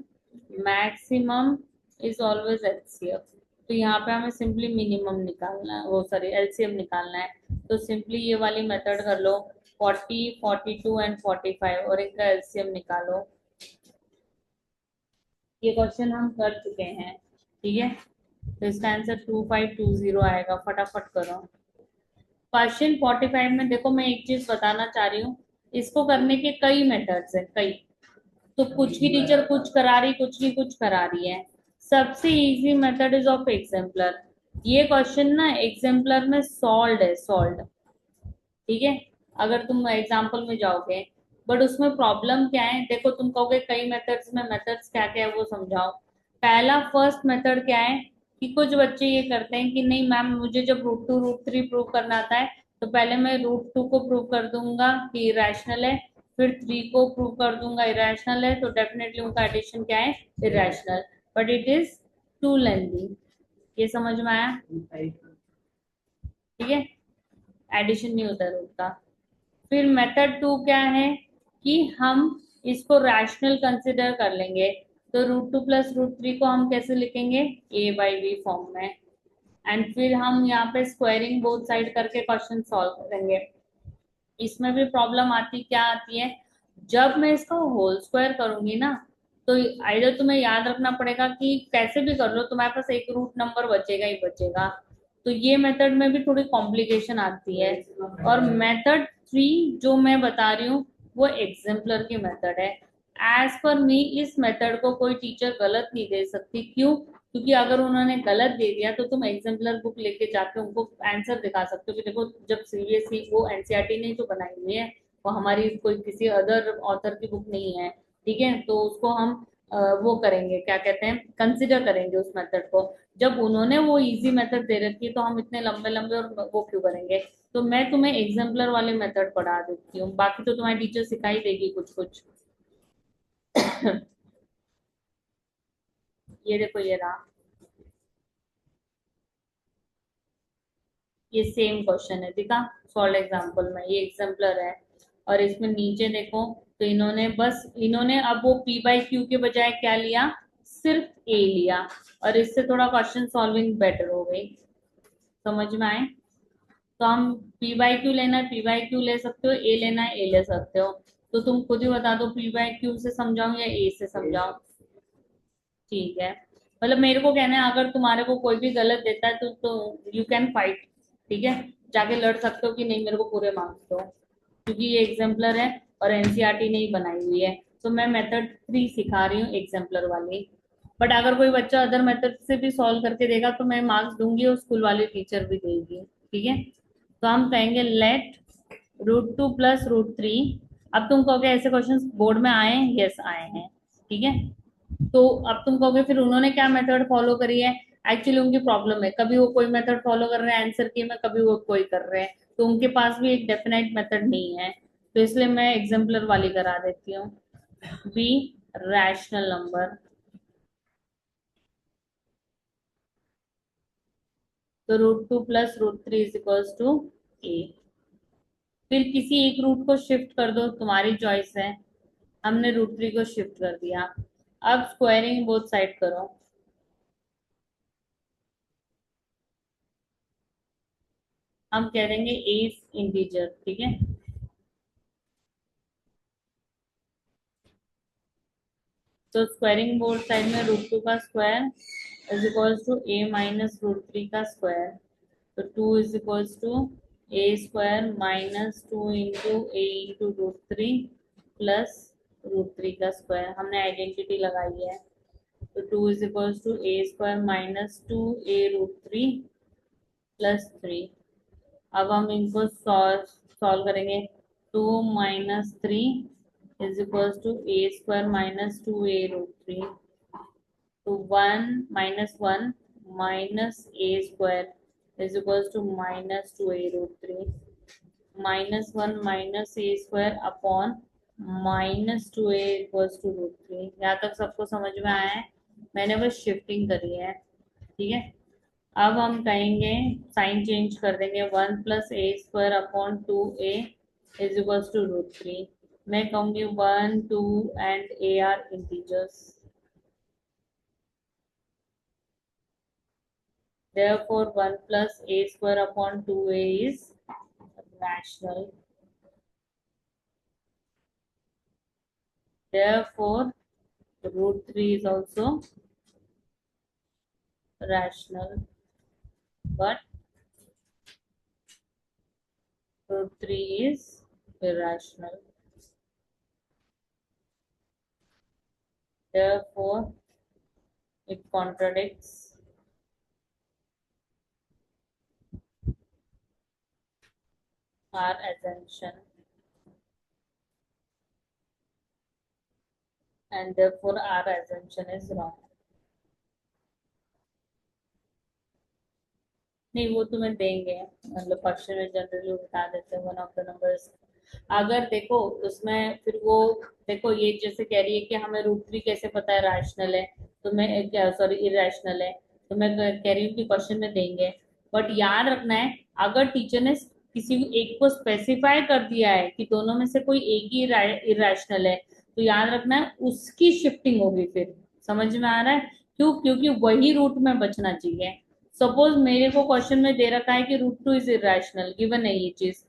maximum is always HCF. तो यहाँ पे हमें सिंपली मिनिमम निकालना है, वो सॉरी एलसीएम निकालना है। तो सिंपली ये वाली मेथड कर लो, 40, 42 एंड 45 और इनका एलसीएम निकालो। ये क्वेश्चन हम कर चुके हैं, ठीक है। तो इसका आंसर 2520 आएगा, फटाफट करो। क्वेश्चन 45 में देखो, मैं एक चीज बताना चाह रही हूँ, इसको करने के कई मेथड्स है, कई। तो कुछ की टीचर कुछ करा रही, कुछ की कुछ करा रही है। सबसे easy method is of exemplar. ये क्वेश्चन ना एग्जाम्पलर में सॉल्व है, सॉल्व, ठीक है, अगर तुम एग्जाम्पल में जाओगे। बट उसमें प्रॉब्लम क्या है, देखो तुम कहोगे कई मेथड्स में, मेथड्स क्या क्या है वो समझाओ। पहला फर्स्ट मेथड क्या है कि कुछ बच्चे ये करते हैं कि नहीं मैम, मुझे जब √2 √3 प्रूव करना आता है, तो पहले मैं √2 को प्रूव कर दूंगा कि इरेशनल है, फिर 3 को प्रूव कर दूंगा इरेशनल है, तो डेफिनेटली उनका एडिशन क्या है, irrational. But it is too lengthy. ये समझ में आया, ठीक है, एडिशन नहीं होता रूट का। फिर मेथड 2 क्या है कि हम इसको रैशनल कंसिडर कर लेंगे। तो √2 प्लस √3 को हम कैसे लिखेंगे, a/b फॉर्म में। एंड फिर हम यहाँ पे स्क्वायरिंग बोथ साइड करके क्वेश्चन सॉल्व करेंगे। इसमें भी प्रॉब्लम आती क्या आती है, जब मैं इसका होल स्क्वायर करूंगी ना, तो आइडर तुम्हें याद रखना पड़ेगा कि कैसे भी कर लो तुम्हारे पास एक रूट नंबर बचेगा ही बचेगा। तो ये मेथड में भी थोड़ी कॉम्प्लिकेशन आती है। और मेथड 3 जो मैं बता रही हूँ, वो एग्जाम्पलर की मेथड है। एज पर मी इस मेथड को कोई टीचर गलत नहीं दे सकती, क्यों, क्योंकि अगर उन्होंने गलत दे दिया तो तुम एग्जाम्पलर बुक लेके जाके उनको आंसर दिखा सकते हो कि देखो, जब सीबीएसई वो एनसीईआरटी ने तो बनाई हुई है, वो हमारी कोई किसी अदर ऑथर की बुक नहीं है, ठीक है। तो उसको हम वो करेंगे, क्या कहते हैं, कंसिडर करेंगे उस मेथड को। जब उन्होंने वो इजी मेथड दे रखी है तो हम इतने लंबे लंबे और वो क्यों करेंगे। तो मैं तुम्हें एग्जाम्पलर वाले मेथड पढ़ा देती हूँ, बाकी तो तुम्हारी टीचर सिखाई देगी कुछ कुछ। ये देखो, ये रहा, ये सेम क्वेश्चन है, दिखा, सॉल्व एग्जाम्पल में, ये एग्जाम्पलर है। और इसमें नीचे देखो, तो इन्होंने अब वो p/q के बजाय क्या लिया, सिर्फ a लिया। और इससे थोड़ा क्वेश्चन सॉल्विंग बेटर हो गई, समझ में आए। तो हम p/q लेना है p/q ले सकते हो, a लेना है a ले सकते हो। तो तुम खुद ही बता दो, p/q से समझाऊं या a से समझाऊं। ठीक है, मतलब मेरे को कहना है, अगर तुम्हारे को कोई भी गलत देता है तो यू कैन फाइट, ठीक है, जाके लड़ सकते हो कि नहीं मेरे को पूरे मार्क्स दो, क्योंकि ये एग्जाम्पलर है और एनसीईआरटी ने ही बनाई हुई है। तो मैं मेथड 3 सिखा रही हूँ, एग्जाम्पलर वाली। बट अगर कोई बच्चा अदर मेथड से भी सॉल्व करके देगा तो मैं मार्क्स दूंगी और स्कूल वाली टीचर भी देगी, ठीक है। तो हम कहेंगे लेट √2 प्लस √3। अब तुम कहोगे ऐसे क्वेश्चन बोर्ड में आए हैं, यस आए हैं, ठीक है। तो अब तुम कहोगे फिर उन्होंने क्या मेथड फॉलो करी है। एक्चुअली उनकी प्रॉब्लम है, कभी वो कोई मेथड फॉलो कर रहे हैं आंसर की में, कभी वो कोई कर रहे हैं, तो उनके पास भी एक डेफिनेट मेथड नहीं है। तो इसलिए मैं एग्जाम्पलर वाली करा देती हूँ, बी रैशनल नंबर। तो √2 प्लस √3 इज इक्वल्स टू ए। फिर किसी एक रूट को शिफ्ट कर दो, तुम्हारी चॉइस है। हमने √3 को शिफ्ट कर दिया। अब स्क्वायरिंग बोथ साइड करो। हम कह देंगे ए इंटीजर, ठीक है। तो स्क्वायरिंग बोथ साइड में √2 का square is equals to a minus √3 का स्क्वायर। तो 2 is equals to a square minus 2 into a into √3 plus √3 का स्क्वायर, हमने आइडेंटिटी लगाई है। तो 2 is equals to a square minus 2a√3 plus 3। अब हम इनको सॉल्व करेंगे। 2 minus 3 is equals to a square minus 2a√3। तो 1 - 1 minus a square is equals to minus 2a√3। -1 minus a square upon minus 2a equals to √3। यहाँ तक सबको समझ में आया है, मैंने बस शिफ्टिंग करी है, ठीक है। अब हम कहेंगे, साइन चेंज कर देंगे, 1 plus a square upon 2a is equals to √3। मैं कहूँगी 1 2 and a are integers. therefore 1 plus a square upon 2a is rational, therefore root 3 is also rational, but root 3 is irrational, therefore it contradicts our assumption, and therefore our assumption is wrong. नहीं वो तुम्हें देंगे, मतलब question में generally बता देते हैं one of the numbers. अगर देखो उसमें फिर वो, देखो ये जैसे कह रही है कि हमें रूट 3 कैसे पता है रैशनल है, तो मैं क्या सॉरी इरेशनल है, तो मैं कह रही हूँ कि क्वेश्चन में देंगे। बट याद रखना है, अगर टीचर ने किसी एक को स्पेसिफाई कर दिया है कि दोनों में से कोई एक ही इरेशनल है, तो याद रखना है उसकी शिफ्टिंग होगी फिर। समझ में आ रहा है? क्यों? क्योंकि वही रूट में बचना चाहिए। सपोज मेरे को क्वेश्चन में दे रखा है कि रूट 2 इज इरेशनल, गिवन है ये चीज,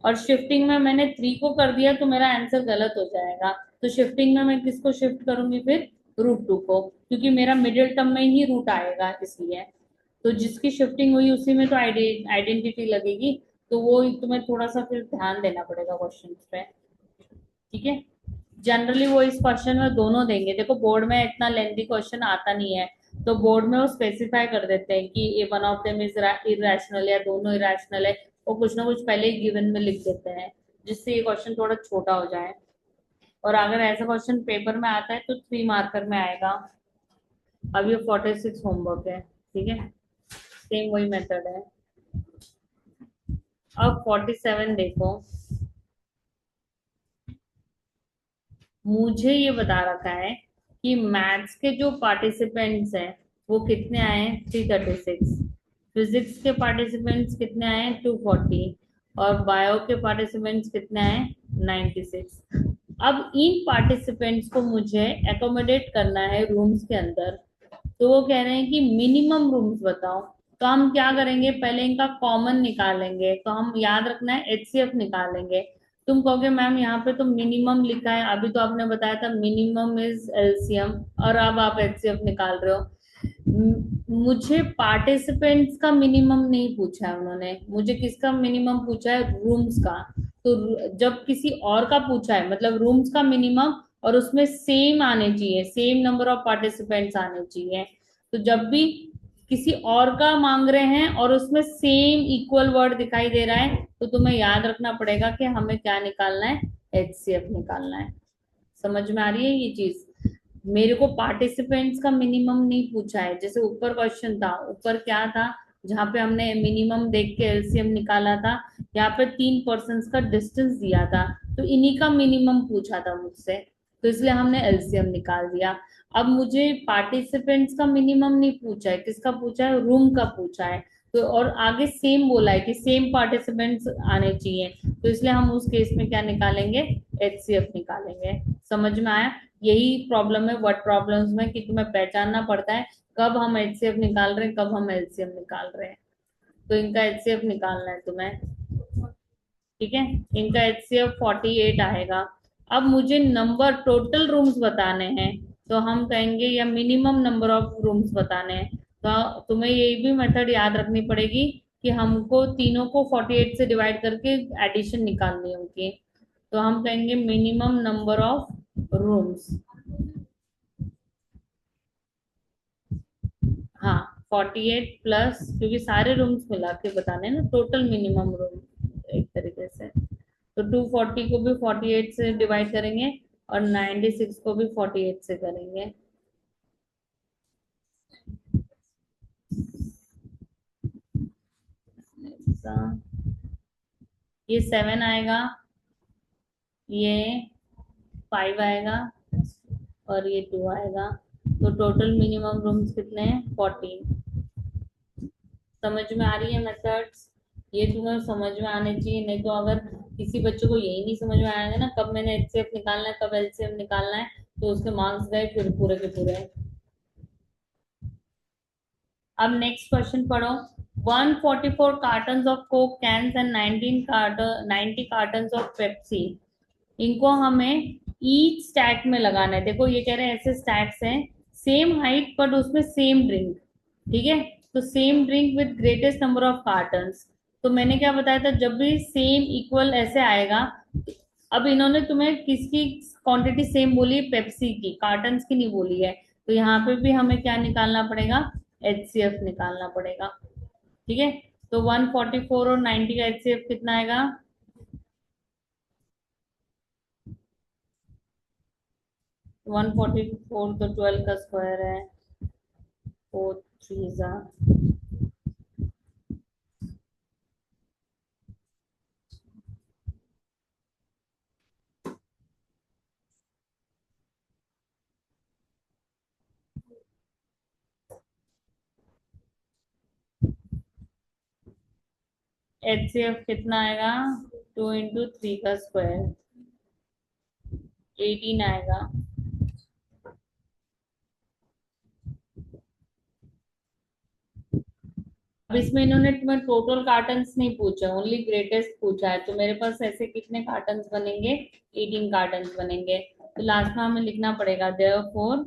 और शिफ्टिंग में मैंने 3 को कर दिया, तो मेरा आंसर गलत हो जाएगा। तो शिफ्टिंग में मैं किसको शिफ्ट करूंगी फिर? रूट 2 को, क्योंकि मेरा मिडिल टर्म में ही रूट आएगा इसलिए। तो जिसकी शिफ्टिंग हुई उसी में तो आइडेंटिटी लगेगी, तो वो तुम्हें थोड़ा सा फिर ध्यान देना पड़ेगा क्वेश्चन पे। ठीक है? जनरली वो इस क्वेश्चन में दोनों देंगे। देखो बोर्ड में इतना लेंथी क्वेश्चन आता नहीं है, तो बोर्ड में वो स्पेसिफाई कर देते हैं कि ये one of them is irrational या दोनों इरेशनल है, वो कुछ ना कुछ पहले ही गिवन में लिख देते हैं, जिससे ये क्वेश्चन थोड़ा छोटा हो जाए। और अगर ऐसा क्वेश्चन पेपर में आता है तो 3 मार्कर में आएगा। अब ये 46 होमवर्क है, ठीक है, सेम वही मेथड है। अब 47 देखो, मुझे ये बता रखा है कि मैथ्स के जो पार्टिसिपेंट्स हैं वो कितने आए? 336। फिजिक्स के पार्टिसिपेंट्स कितने आए? 240। और बायो के पार्टिसिपेंट्स कितने आए? 96। अब इन पार्टिसिपेंट्स को मुझे एकोमोडेट करना है रूम्स के अंदर, तो वो कह रहे हैं कि मिनिमम रूम्स बताओ। तो हम क्या करेंगे, पहले इनका कॉमन निकालेंगे। तो हम याद रखना है एचसीएफ निकालेंगे। तुम कहोगे मैम यहाँ पे तो मिनिमम लिखा है, अभी तो आपने बताया था मिनिमम इज एलसीएम, और अब आप एचसीएफ निकाल रहे हो। मुझे पार्टिसिपेंट्स का मिनिमम नहीं पूछा है उन्होंने, मुझे किसका मिनिमम पूछा है? रूम्स का। तो जब किसी और का पूछा है, मतलब रूम्स का मिनिमम, और उसमें सेम आने चाहिए, सेम नंबर ऑफ पार्टिसिपेंट्स आने चाहिए। तो जब भी किसी और का मांग रहे हैं और उसमें सेम इक्वल वर्ड दिखाई दे रहा है, तो तुम्हें याद रखना पड़ेगा कि हमें क्या निकालना है? एचसीएफ निकालना है। समझ में आ रही है ये चीज? मेरे को पार्टिसिपेंट्स का मिनिमम नहीं पूछा है। जैसे ऊपर क्वेश्चन था, ऊपर क्या था, जहाँ पे हमने मिनिमम देख के एलसीएम निकाला था, यहाँ पे 3 पर्सन्स का डिस्टेंस दिया था, तो इन्हीं का मिनिमम पूछा था मुझसे, तो इसलिए हमने एलसीएम निकाल दिया। अब मुझे पार्टिसिपेंट्स का मिनिमम नहीं पूछा है, किसका पूछा है? रूम का पूछा है। तो और आगे सेम बोला है कि सेम पार्टिसिपेंट्स आने चाहिए, तो इसलिए हम उस केस में क्या निकालेंगे? एचसीएफ निकालेंगे। समझ में आया? यही प्रॉब्लम है वर्ड प्रॉब्लम्स में, कि तुम्हें पहचानना पड़ता है कब हम एचसीएफ निकाल रहे हैं, कब हम एलसीएम निकाल रहे हैं। तो इनका एचसीएफ निकालना है तुम्हें, ठीक है? इनका एचसीएफ 48 आएगा। अब मुझे नंबर टोटल रूम्स बताने हैं, तो हम कहेंगे या मिनिमम नंबर ऑफ रूम्स बताने हैं, तो तुम्हें ये भी मेथड याद रखनी पड़ेगी कि हमको तीनों को 48 से डिवाइड करके एडिशन निकालनी होगी। तो हम कहेंगे मिनिमम नंबर ऑफ रूम्स, हाँ 48 प्लस, क्योंकि सारे रूम्स मिला के बताने हैं ना, टोटल मिनिमम रूम एक तरीके से। तो 240 को भी 48 से डिवाइड करेंगे, और 96 को भी 48 से करेंगे। ये 7 आएगा, ये 5 आएगा, और ये 2 आएगा। तो टोटल मिनिमम रूम्स कितने हैं? 14। समझ में आ रही है मेथड्स? ये तुम्हें समझ में आने चाहिए, नहीं तो अगर किसी बच्चे को यही नहीं समझ में आएगा ना, कब मैंने एचसीएफ निकालना है, कब एलसीएम निकालना है, तो उसके मार्क्स गए फिर पूरे के पूरे। अब नेक्स्ट क्वेश्चन पढ़ो। 144 carton of coke cans and 90 carton of Pepsi, इनको हमें ईच स्टैक में लगाना है। देखो ये कह रहे हैं ऐसे स्टैक्स हैं, सेम हाइट बट उसमें सेम ड्रिंक, ठीक है। तो same drink with greatest number of cottons. तो मैंने क्या बताया था, जब भी सेम इक्वल ऐसे आएगा, अब इन्होंने तुम्हें किसकी क्वांटिटी सेम बोली है, पेप्सी की, कार्टन्स की नहीं बोली है। तो यहाँ पे भी हमें क्या निकालना पड़ेगा, एचसीएफ निकालना पड़ेगा, ठीक है। तो 144 और 90 का एचसीएफ कितना आएगा, 144 तो 12 का स्क्वायर है, 4 3 जा, एचसीएफ कितना आएगा, 2 × 3 का स्क्वायर, 18 आएगा। अब इसमें इन्होंने तुम्हें टोटल कार्टन्स नहीं पूछा, ओनली ग्रेटेस्ट पूछा है। तो मेरे पास ऐसे कितने कार्टन्स बनेंगे, 18 कार्टन्स बनेंगे। तो लास्ट में हमें लिखना पड़ेगा देयरफॉर,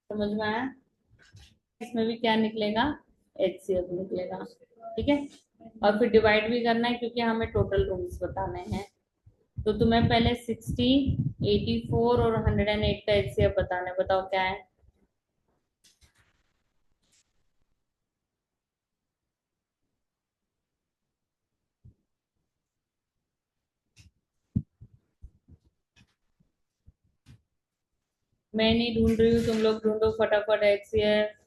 समझ में आया। इसमें भी क्या निकलेगा, एचसीएफ निकलेगा, ठीक है। और फिर डिवाइड भी करना है क्योंकि हमें टोटल रूम्स बताने हैं। तो तुम्हें पहले 60, 84 और 108 का एचसीएफ बताना है। बताओ क्या है। मैं नहीं ढूंढ रही हूँ, तुम लोग ढूंढो फटाफट एचसीएफ।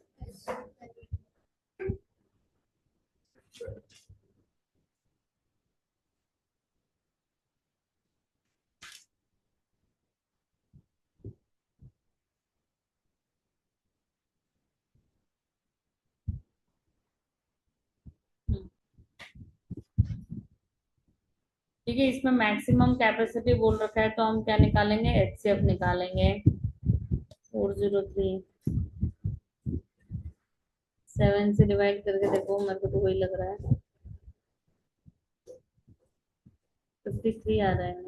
ठीक है, इसमें मैक्सिमम कैपेसिटी बोल रखा है, तो हम क्या निकालेंगे, एचसीएफ निकालेंगे। 403, 7 से डिवाइड करके देखो, मेरे को तो वही लग रहा है, 53 आ रहा है।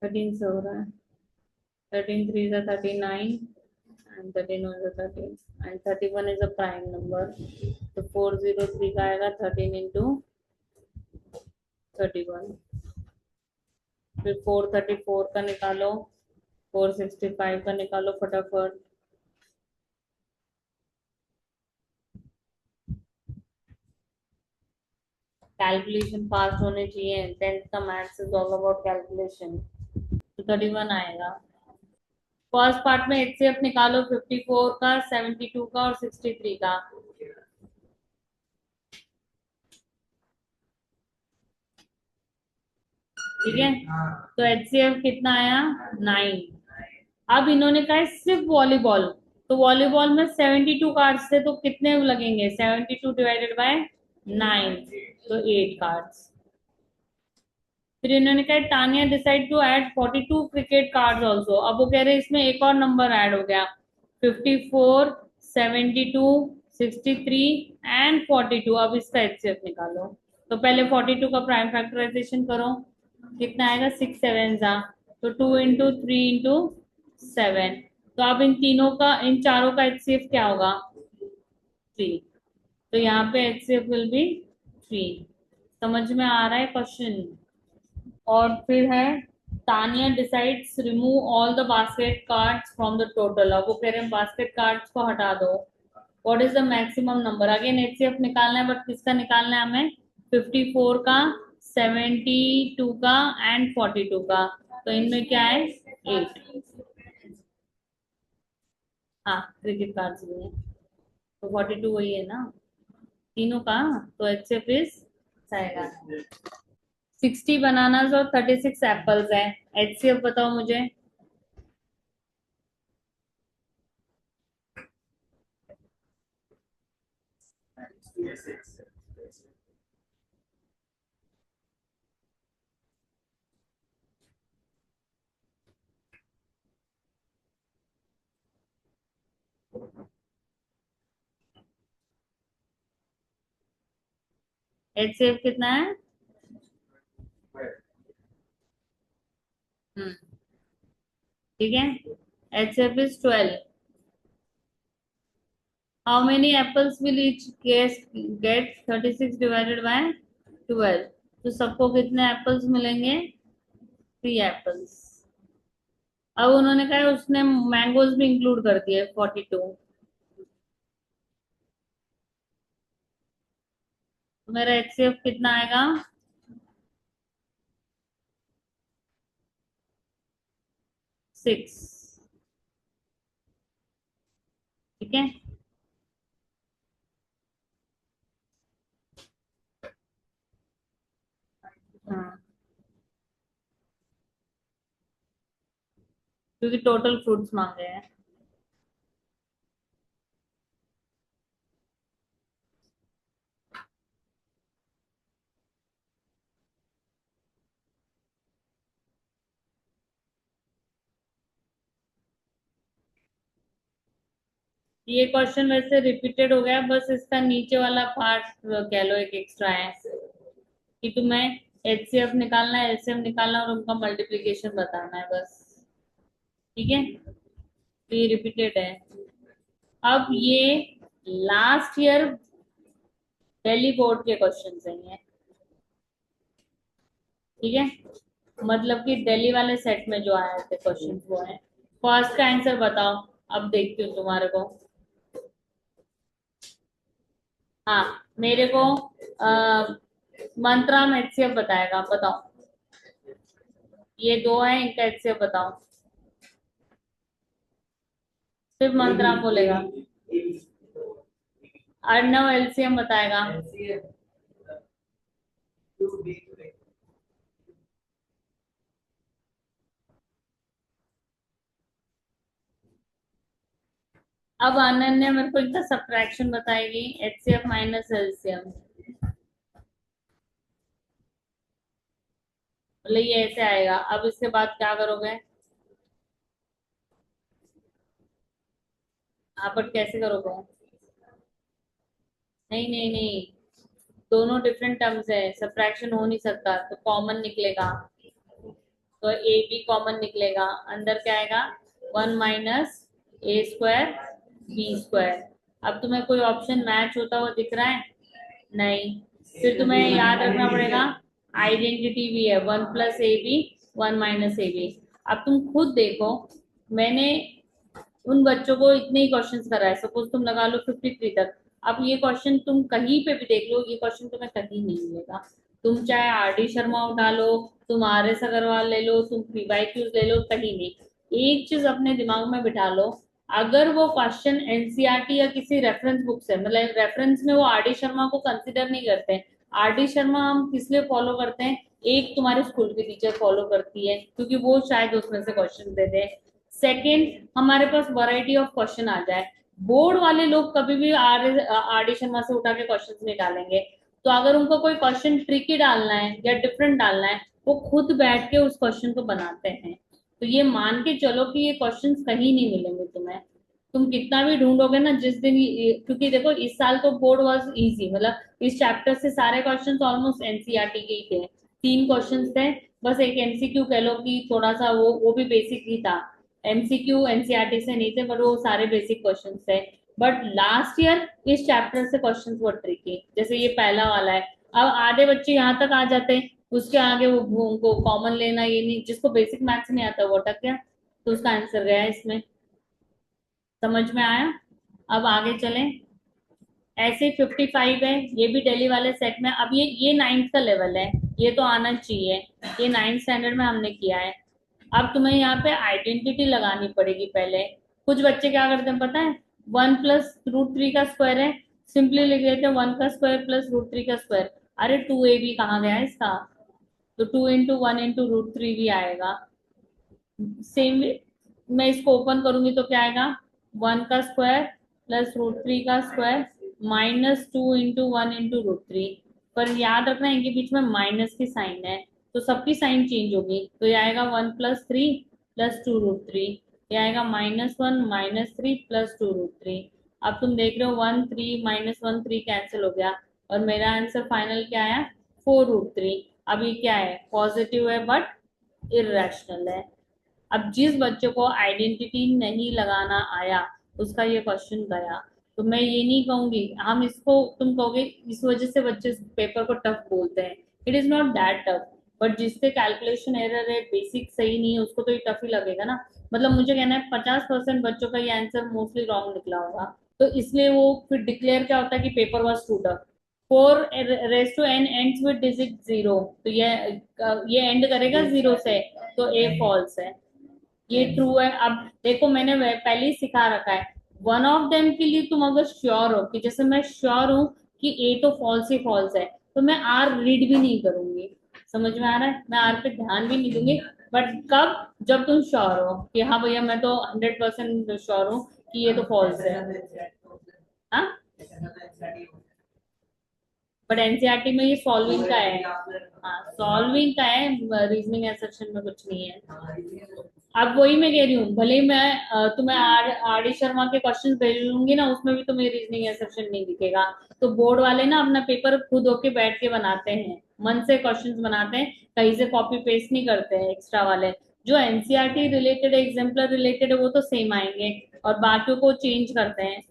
13 से हो रहा है, 13 3 is 39 and 13 1 is 13 and 31 is a prime number। तो 403 का आएगा 13 into 31। फिर 434 का निकालो, 465 का निकालो फटाफट। कैलकुलेशन फास्ट होने चाहिए, 10th का maths is all about calculation. तो 31 आएगा। फर्स्ट पार्ट में एचसीएफ निकालो, 54 का, 72 का और 63 का। ठीक है, तो एचसीएफ कितना आया, 9। अब इन्होंने कहा है सिर्फ वॉलीबॉल, तो वॉलीबॉल में 72 कार्ड्स थे, तो कितने लगेंगे, 72 डिवाइडेड बाय 9, तो 8 कार्ड्स। फिर इन्होंने कहा Tania decide to add 42 cricket cards also. अब वो कह रहे हैं इसमें एक और नंबर ऐड हो गया, 54, 72, 63 एंड 42। अब इसका एचसीएफ निकालो। तो पहले 42 का प्राइम फैक्टराइजेशन करो, कितना आएगा, 6 7 जा, तो 2 × 3 × 7। तो अब इन तीनों का, इन चारों का एचसीएफ क्या होगा, 3। तो यहाँ पे एचसीएफ विल बी 3। समझ में आ रहा है क्वेश्चन। और फिर है Tania decides remove all the basket cards from the total. अब वो कह रहे हैं बास्केट कार्ड्स को हटा दो। What is the maximum number, again HCF निकालना है, बट किसका निकालना है हमें, 54 का, 72 का एंड 42 का। तो इनमें क्या है, 8। हाँ क्रिकेट कार्ड्स भी है, तो 42 वही है ना, तीनों का। तो एचसीएफ इज आएगा 60 बनानास और 36 एप्पल्स है। HCF बताओ मुझे। HCF कितना है? ठीक है। HCF is 12। How many apples will each get 36 divided by 12? तो सबको कितने एप्पल्स मिलेंगे? 3 एप्पल्स। अब उन्होंने कहा है उसने मैंगोज भी इंक्लूड कर दिए 42। तो मेरा HCF कितना आएगा? 6। ठीक है। हाँ, क्योंकि टोटल फ्रूट्स मांगे हैं। ये क्वेश्चन वैसे रिपीटेड हो गया, बस इसका नीचे वाला पार्ट कह लो एक एक्स्ट्रा है कि तुम्हें HCF निकालना है, LCM निकालना है और उनका मल्टीप्लीकेशन बताना है बस। ठीक है, तो ये रिपीटेड है। अब ये लास्ट ईयर दिल्ली बोर्ड के क्वेश्चन हैं। ठीक है, मतलब कि दिल्ली वाले सेट में जो आए थे क्वेश्चन वो है। फर्स्ट का आंसर बताओ। अब देखती हूँ तुम्हारे को। हाँ, मेरे को मंत्रा में HCF बताएगा, बताओ। ये दो है, इनका HCF बताओ। सिर्फ मंत्रा बोलेगा। अर्णव LCM बताएगा। अब अनन्या मेरे को इनका सब्ट्रैक्शन बताएगी, HCF माइनस LCM। बोले ये ऐसे आएगा। अब इसके बाद क्या करोगे? आप पर कैसे करोगे? नहीं नहीं नहीं, दोनों डिफरेंट टर्म्स है, सब्ट्रैक्शन हो नहीं सकता, तो कॉमन निकलेगा। तो ए बी कॉमन निकलेगा, अंदर क्या आएगा? 1 - A² B²। अब तुम्हें कोई ऑप्शन मैच होता हुआ दिख रहा है? नहीं। फिर तुम्हें याद रखना पड़ेगा, आइडेंटिटी भी है 1 + AB 1 - AB। अब तुम खुद देखो, मैंने उन बच्चों को इतने ही क्वेश्चंस कराए, सपोज तुम लगा लो 53 तक। अब ये क्वेश्चन तुम कहीं पे भी देख लो, ये क्वेश्चन तुम्हें कहीं नहीं मिलेगा। तुम चाहे RD शर्मा उठा लो, तुम RS अग्रवाल ले लो, तुम PYQs ले लो, कहीं नहीं। एक चीज अपने दिमाग में बिठा लो, अगर वो क्वेश्चन NCERT या किसी रेफरेंस बुक से, मतलब रेफरेंस में वो RD शर्मा को कंसिडर नहीं करते। RD शर्मा हम किस लिए फॉलो करते हैं? एक तुम्हारे स्कूल की टीचर फॉलो करती है क्योंकि वो शायद उसमें से क्वेश्चन दे दे। सेकेंड, हमारे पास वैरायटी ऑफ क्वेश्चन आ जाए। बोर्ड वाले लोग कभी भी RD शर्मा से उठा के क्वेश्चन नहीं डालेंगे। तो अगर उनको कोई क्वेश्चन ट्रिकी डालना है या डिफरेंट डालना है, वो खुद बैठ के उस क्वेश्चन को बनाते हैं। तो ये मान के चलो कि ये क्वेश्चंस कहीं नहीं मिलेंगे तुम्हें। तुम कितना भी ढूंढोगे ना जिस दिन क्योंकि देखो इस साल तो बोर्ड वाज इजी, मतलब इस चैप्टर से सारे क्वेश्चंस ऑलमोस्ट NCERT के ही थे। 3 क्वेश्चंस थे, बस एक MCQ कह लो कि थोड़ा सा वो भी बेसिक ही था। MCQ NCERT से नहीं थे, बट वो सारे बेसिक क्वेश्चंस थे। बट लास्ट ईयर इस चैप्टर से क्वेश्चंस वर ट्रिकी, जैसे ये पहला वाला है। अब आधे बच्चे यहाँ तक आ जाते हैं, उसके आगे वो उनको कॉमन लेना ये नहीं, जिसको बेसिक मैथ्स नहीं आता वो अटक गया, तो उसका आंसर गया इसमें। समझ में आया? अब आगे चलें। ऐसे 55 है, ये भी दिल्ली वाले सेट में। अब ये 9th का लेवल है, ये तो आना चाहिए। ये 9th स्टैंडर्ड में हमने किया है। अब तुम्हें यहाँ पे आइडेंटिटी लगानी पड़ेगी पहले। कुछ बच्चे क्या करते हैं पता है? 1 + √3 का स्क्वायर है, सिंपली लिख देते हैं 1 का स्क्वायर + √3 का स्क्वायर। अरे 2ab कहाँ गया इसका, तो 2 × 1 × √3 भी आएगा। सेम मैं इसको ओपन करूंगी तो क्या आएगा, 1 का स्क्वायर प्लस √3 का स्क्वायर -2 × 1 × √3। पर याद रखना इनके बीच में माइनस की साइन है, तो सबकी साइन चेंज होगी, तो ये आएगा 1 + 3 + 2 √3, ये आएगा -1 -3 + 2 √3। अब तुम देख रहे हो 1 3 -1 3 कैंसिल हो गया, और मेरा आंसर फाइनल क्या आया, 4 √3। अभी क्या है, पॉजिटिव है बट इरेशनल है। अब जिस बच्चे को आइडेंटिटी नहीं लगाना आया उसका ये क्वेश्चन गया, तो मैं ये नहीं कहूंगी हम इसको, तुम कहोगे इस वजह से बच्चे पेपर को टफ बोलते हैं, it is not that tough. But जिसके कैलकुलेशन एरर है, बेसिक सही नहीं है, उसको तो ये टफ ही लगेगा ना। मतलब मुझे कहना है 50% बच्चों का ये आंसर मोस्टली रॉन्ग निकला होगा, तो इसलिए वो फिर डिक्लेयर क्या होता है कि paper was too tough. 4 raised to n ends with digit 0, तो ये एंड करेगा 0 से, तो ए फॉल्स है, ये ट्रू है। अब देखो मैंने पहले ही सिखा रखा है, वन ऑफ देम के लिए तुम अगर श्योर हो कि जैसे मैं श्योर हूँ कि ए तो फॉल्स ही फॉल्स है, तो मैं आर रीड भी नहीं करूंगी। समझ में आ रहा है, मैं आर पे ध्यान भी नहीं दूंगी। बट कब, जब तुम श्योर हो कि हाँ भैया मैं तो 100% श्योर हूँ कि ये तो फॉल्स है। हाँ, बट एनसीईआरटी में ये सॉल्विंग का है। हाँ सॉल्विंग का है, रीजनिंग एसेप्शन में कुछ नहीं है। अब वही मैं कह रही हूँ, भले ही मैं तुम्हें आर डी शर्मा के क्वेश्चन भेजूंगी ना, उसमें भी तुम्हें रीजनिंग एसेप्शन नहीं दिखेगा। तो बोर्ड वाले ना अपना पेपर खुद होके बैठ के बनाते हैं, मन से क्वेश्चंस बनाते हैं, कहीं से कॉपी पेस्ट नहीं करते हैं एक्स्ट्रा वाले। जो एनसीईआरटी रिलेटेड है, एग्जाम्पलर रिलेटेड है, वो तो सेम आएंगे, और बाकियों को चेंज करते हैं।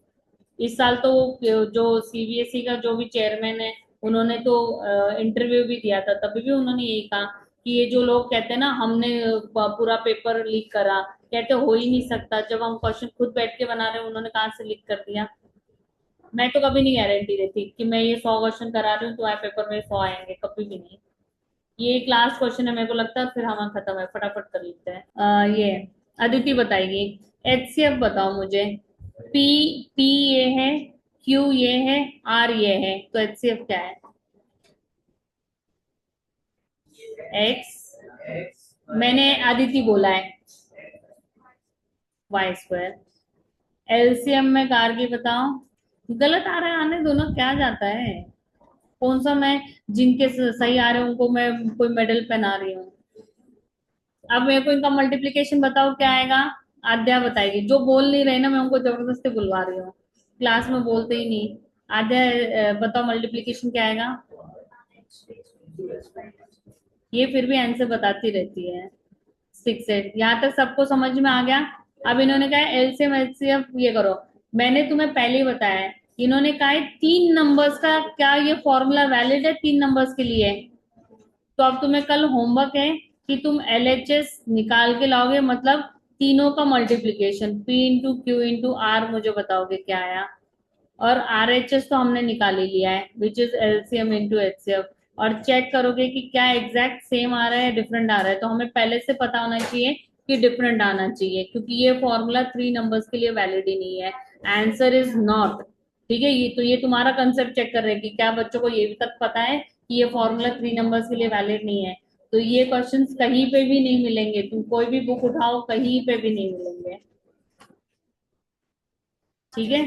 इस साल तो जो सीबीएसई का जो भी चेयरमैन है, उन्होंने तो इंटरव्यू भी दिया था, तभी भी उन्होंने यही कहा कि ये जो लोग कहते हैं ना हमने पूरा पेपर लीक करा, कहते हो ही नहीं सकता, जब हम क्वेश्चन खुद बैठ के बना रहे हैं उन्होंने कहाँ से लीक कर दिया। मैं तो कभी नहीं गारंटी देती कि मैं ये 100 क्वेश्चन करा रही हूँ तो आए पेपर में 100 आएंगे, कभी भी नहीं। ये एक लास्ट क्वेश्चन है मेरे को लगता है, फिर हम खत्म है, फटाफट कर लेते हैं। ये अदिति बताएगी। एचसीएफ बताओ मुझे। पी पी ये है, क्यू ये है, आर ये है, तो एचसीएफ क्या है? एक्स, मैंने अदिति बोला है, y²। एलसीएम में कार की बताओ। गलत आ रहा है, आने दो ना, क्या जाता है। कौन सा मैं, जिनके सही आ रहे हैं उनको मैं कोई मेडल पहना रही हूँ। अब मेरे को इनका मल्टीप्लीकेशन बताओ क्या आएगा। आद्या बताएगी, जो बोल नहीं रहे ना मैं उनको जबरदस्ती बुलवा रही हूँ, क्लास में बोलते ही नहीं। आद्या बताओ मल्टीप्लीकेशन क्या आएगा। ये फिर भी आंसर बताती रहती है। 6 8, यहाँ तक सबको समझ में आ गया। अब इन्होंने कहा एलसीएम एचसीएफ ये करो, मैंने तुम्हें पहले ही बताया है। इन्होंने कहा है 3 नंबर्स का, क्या ये फॉर्मूला वैलिड है 3 नंबर्स के लिए? तो अब तुम्हें कल होमवर्क है कि तुम एलएचएस निकाल के लाओगे, मतलब तीनों का मल्टीप्लीकेशन, P × Q × R मुझे बताओगे क्या आया। और आरएचएस तो हमने निकाल ही लिया है, which is LCM into HCF. और चेक करोगे कि क्या एग्जैक्ट सेम आ रहा है डिफरेंट आ रहा है, तो हमें पहले से पता होना चाहिए कि डिफरेंट आना चाहिए, क्योंकि ये फॉर्मूला 3 नंबर्स के लिए वैलिड ही नहीं है। Answer is not. ठीक है, ये तो ये तुम्हारा कंसेप्ट चेक कर रहे हैं कि क्या बच्चों को ये भी तक पता है कि ये फॉर्मूला 3 नंबर्स के लिए वैलिड नहीं है। तो ये क्वेश्चंस कहीं पे भी नहीं मिलेंगे, तुम कोई भी बुक उठाओ कहीं पे भी नहीं मिलेंगे। ठीक है।